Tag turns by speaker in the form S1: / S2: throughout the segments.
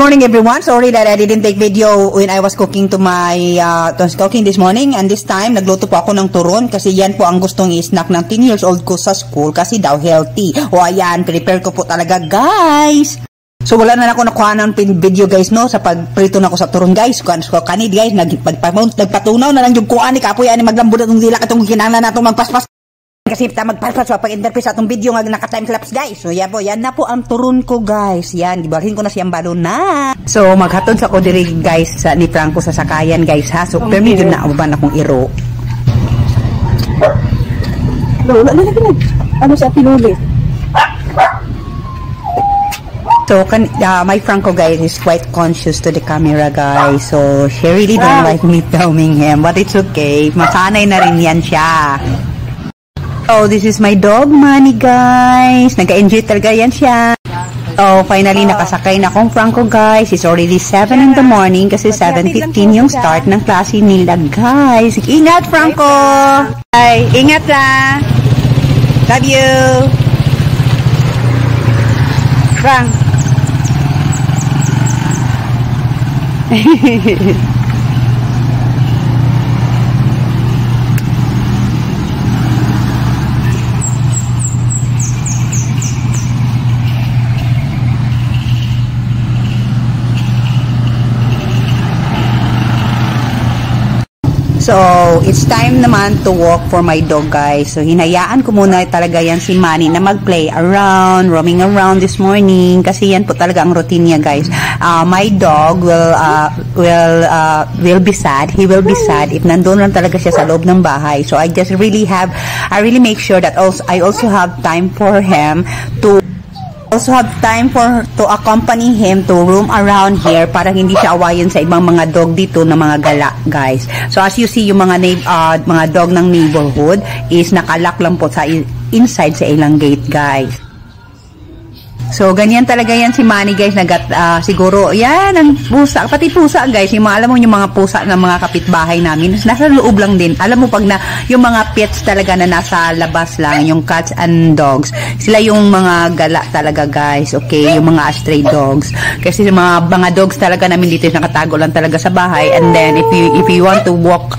S1: morning everyone. Sorry that I didn't take video when I was cooking to my cooking this morning, and this time nagluto po ako ng turon kasi yan po ang gustong i-snack ng 10 years old ko sa school kasi daw healthy. O ayan, prepare ko po talaga guys. So wala na ako nakuha ng video guys no sa pagprito na ko sa turon guys. So kanid guys nagpatunaw na lang yung kuan ni kapoy ani maglambot atong dila katong kinahanglan nato magpaspas. Kasi ta magpaspas sa pag-interpret sa atong video nga naka-timelapse guys. So yan na po ang turon ko guys. Yan, gibalhin ko na siyang balon na. So maghatod sa ko diri guys sa ni Franco sa sakayan guys ha. So pero medyo na uban akong iro. Wala na lagi. Ano sa pinuli? So my Franco guys is quite conscious to the camera guys. So she really don't like me filming him, but it's okay. Masanay na rin yan siya. So this is my dog Manny guys. Nag-enjoy talaga yan siya. So finally nakasakay na akong Franco guys. It's already 7 in the morning kasi 7:15 yung start ng klase nila guys. Ingat Franco! Ay, ingat lang! Love you! Frank! So, it's time naman to walk for my dog guys. So, hinayaan ko muna talaga yan si Manny na mag-play around, roaming around this morning kasi yan po talaga ang routine niya guys. My dog will be sad. He will be sad if nandun lang talaga siya sa loob ng bahay. So, I really make sure that I also have time for him to accompany him to roam around here para hindi siya awayin sa ibang mga dog dito na mga gala guys. So as you see yung mga dog ng neighborhood is nakalock lang po sa inside sa ilang gate guys. So, ganyan talaga yan si Manny guys, siguro, yan, ang pusa, pati pusa guys, alam mo yung mga pusa ng mga kapitbahay namin, nasa loob lang din. Alam mo pag yung mga pets talaga na nasa labas lang, yung cats and dogs, sila yung mga gala talaga guys, okay, yung mga stray dogs. Kasi yung mga dogs talaga namin dito nakatago lang talaga sa bahay, and then if you want to walk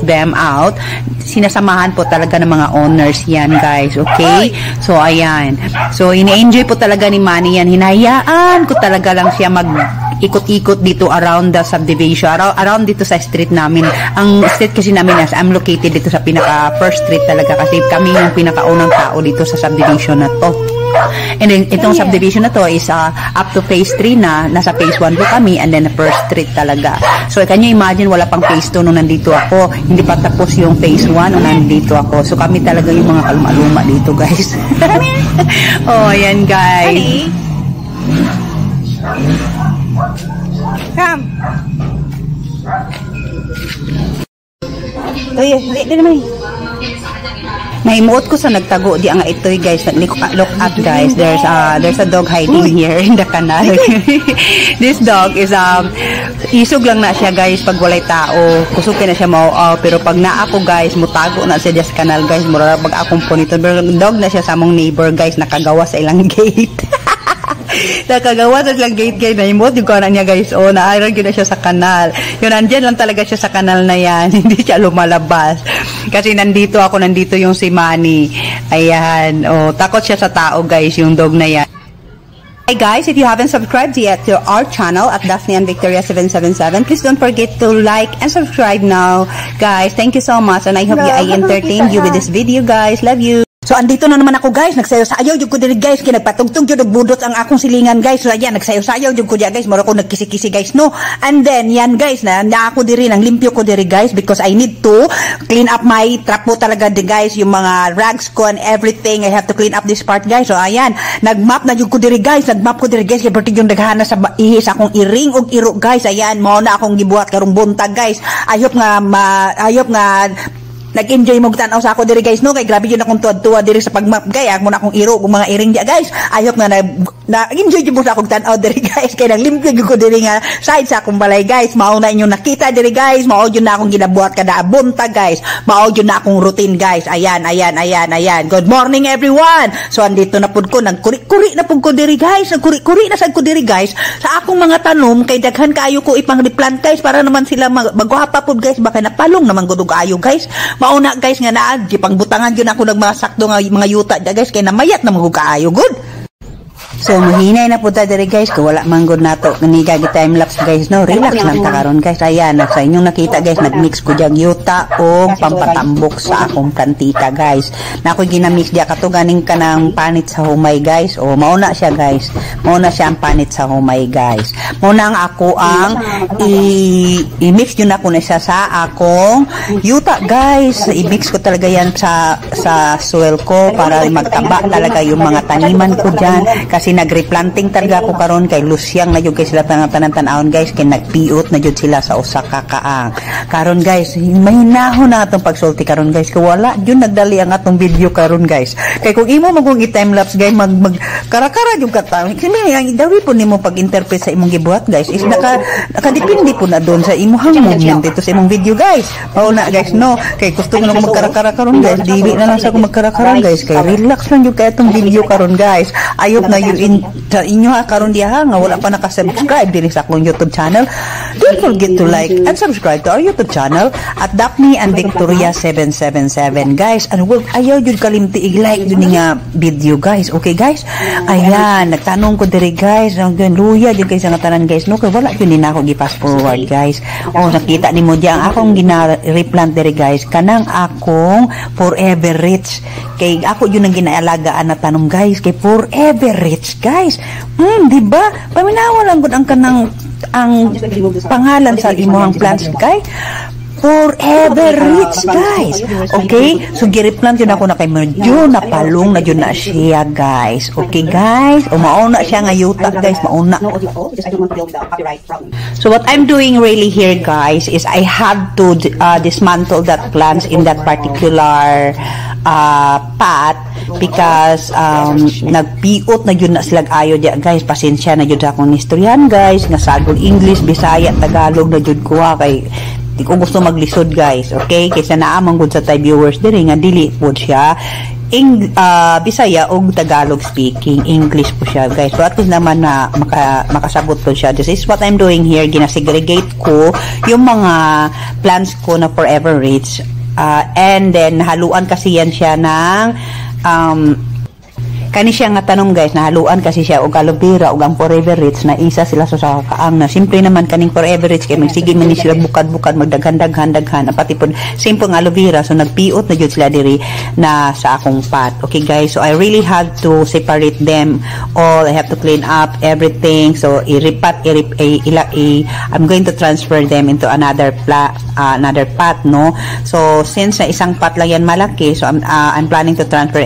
S1: them out, sinasamahan po talaga ng mga owners yan guys, okay? So, ayan. So, ina-enjoy po talaga ni Manny yan. Hinayaan ko talaga lang siya mag-ikot-ikot dito around the subdivision, around dito sa street namin. Ang street kasi namin, I'm located dito sa pinaka-first street talaga kasi kami yung pinakaunang tao dito sa subdivision na to. And then, itong subdivision na to is up to phase 3 na, nasa phase 1 po kami, and then the first street talaga. So, can you imagine, wala pang phase 2 nung nandito ako, hindi pa tapos yung phase 1 nung nandito ako. So, kami talaga yung mga kaluma-luma dito, guys. Oh, ayan, guys. Come. Dito naman. Naimuot ko sa nagtago di ang itoy guys. Look at guys, there's a dog hiding here in the canal. This dog is isog lang na siya guys pag walay tao. Kusukin na siya pero pag naa ako guys, mutago na siya sa canal guys. Mura pag akong punito. Pero dog na siya sa among neighbor guys, nakagawa sa ilang gate. Nakagawa sa ilang gate guys, naimot yung kanan niya guys. Oh, naaral yun na siya sa kanal. Yun, nandyan lang talaga siya sa kanal na yan. Hindi siya lumalabas. Kasi nandito yung si Manny. Ayan. Oh, takot siya sa tao guys, yung dog na yan. Hi guys, if you haven't subscribed yet to our channel at Daphne and Victoria 777, please don't forget to like and subscribe now. Guys, thank you so much and I hope I entertained you with this video guys. Love you. So, andito na naman ako guys, nagsayaw-sayaw yung ko diri guys, kinagpatugtog yung nagbudot ang akong silingan guys. So, ayan, nagsayaw-sayaw yung ko diri guys, mara ko nagkisi-kisi guys, no? And then, yan guys, na ako diri, nang limpyo ko diri guys, because I need to clean up my trapo talaga di guys, yung mga rags ko and everything, I have to clean up this part guys. So, ayan, nagmap na yung ko diri guys, kaya bertig yung naghana sa ihis akong iring og iro guys. Ayan, mo na akong gibuhat karong buntag guys. Ayop nga nag-enjoy mo tanaw sa ako diri guys no kay grabe yun akong tuwa diri sa pagmap gaya mo na akong iro kung mga iring dia guys ayok na enjoy jud mo sa akong tanaw diri guys kay naglimpig ko diri nga side sa akong balay guys mao na inyo nakita diri guys mao jud na akong ginabuhat kada bunta guys mao jud na akong routine guys ayan good morning everyone so andito na pud ko nagkuri-kuri na pud ko diri guys nagkuri-kuri na sad ko diri guys sa akong mga tanom kay daghan kaayo ko ipang replant guys para naman sila magwapa pud guys baka napalong naman gud kaayo guys mauna guys nga naa pangbutangan yun ako ng mga sakto nga mga yuta guys kay namayat na magkaayo good. So mahinay na po ta diri guys kung wala man gud nato kaniga gi time lapse guys no relax lang ta karon guys ayan sa inyong nakita guys nagmix ko diag yuta o pampatambok sa akong plantita guys na ako ginamix dia kato ganing kanang panit sa humay guys o mauna siya guys mauna siya ang panit sa humay guys mauna ang ako ang i-mix yun ako na siya sa akong yuta guys i-mix ko talaga yan sa soil ko para magtaba talaga yung mga taniman ko diyan kasi nag-replanting talaga ako karon kay lusyang na jud kay sila tanan-tanawon guys kay nagpiot na jud sila sa usa ka kaang karon guys mahinahon na atong pagsulti karon guys kay wala jud nagdali ang atong video karon guys kay kung imo magong i-time lapse guys mag karakara jud ka ta kasi ang dawi po nimo pag-interpret sa imong gibuhat guys is nakadepende po na doon sa imong movement dito sa imong video guys mao na guys no kay gusto ko na magkarakara karon guys dili na lang sa ko magkarakara guys kay relax lang jud kay atong video karon guys ayop na yun inyo karon diha nga wala pa naka-subscribe diri sa akong YouTube channel don't forget to like and subscribe to our YouTube channel at Daphne and Victoria 777 guys and wag ayaw jud kalimti i-like jud nga video guys okay guys ayan nagtanong ko diri guys ang luya jud kay sa tanan guys no kay wala jud ni nako gi-fast forward guys oh nakita nimo di ang akong gina-replant diri guys kanang akong forever rich kay ako jud ang ginaalagaan na tanom guys kay forever rich guys di ba paminawa lang gud ang kanang ang pangalan sa imong plants guys forever rich guys okay so gireplant yun ako na kay medyo napalong na yun na siya guys okay guys o mauna siya nga yuta guys mauna so what I'm doing really here guys is I had to dismantle that plants in that particular pot because nagpiot na yun na silag ayo dia guys pasensya na yun sa akong istoryan guys nga sagol English Bisaya Tagalog na yun kuha kay di ko gusto maglisod guys okay kaysa naamang gud sa Thai viewers diri nga dili po siya Bisaya o Tagalog speaking English po siya guys so at least naman na makasabot po siya this is what I'm doing here ginasegregate ko yung mga plants ko na forever rich and then haluan kasi yan siya ng kani siya nga tanom guys nahaluan kasi siya og aloe vera og ang forever rich na isa sila sa kaang na simple naman kaning forever rich kay magsige man ni sila bukad-bukad magdaghan-daghan pati pud simple nga aloe vera so nagpiot na jud sila diri na sa akong pot okay guys so I really had to separate them all I have to clean up everything so I'm going to transfer them into another pot no so since na isang pot lang yan malaki so I'm planning to transfer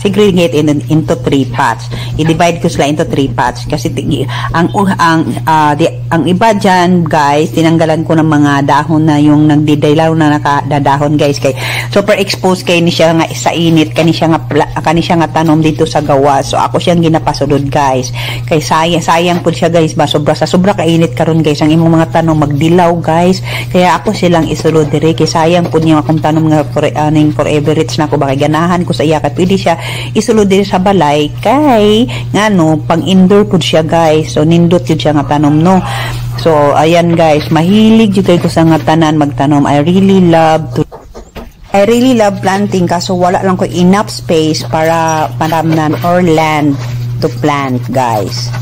S1: segregate into 3 pots. I-divide ko sila into 3 pots kasi ang iba dyan guys tinanggalan ko ng mga dahon na yung nagdidilaw na nakadadahon guys kay super exposed kay ni siya nga sa init kani siya nga tanom dito sa gawa so ako siyang ginapasudod guys kay sayang pud siya guys ba sobra kainit karon guys ang imong mga tanom magdilaw guys kaya ako silang isulod dire kay sayang pud niya akong tanom nga forever rich na ako baka ganahan ko sa iya kay pwede siya isulod dire sa balay kay ngano pang indoor pud siya guys so nindot jud siya nga tanom no so ayan guys mahilig jud ko sa nga tanan magtanom I really love planting kaso wala lang ko enough space para paramnan or land to plant guys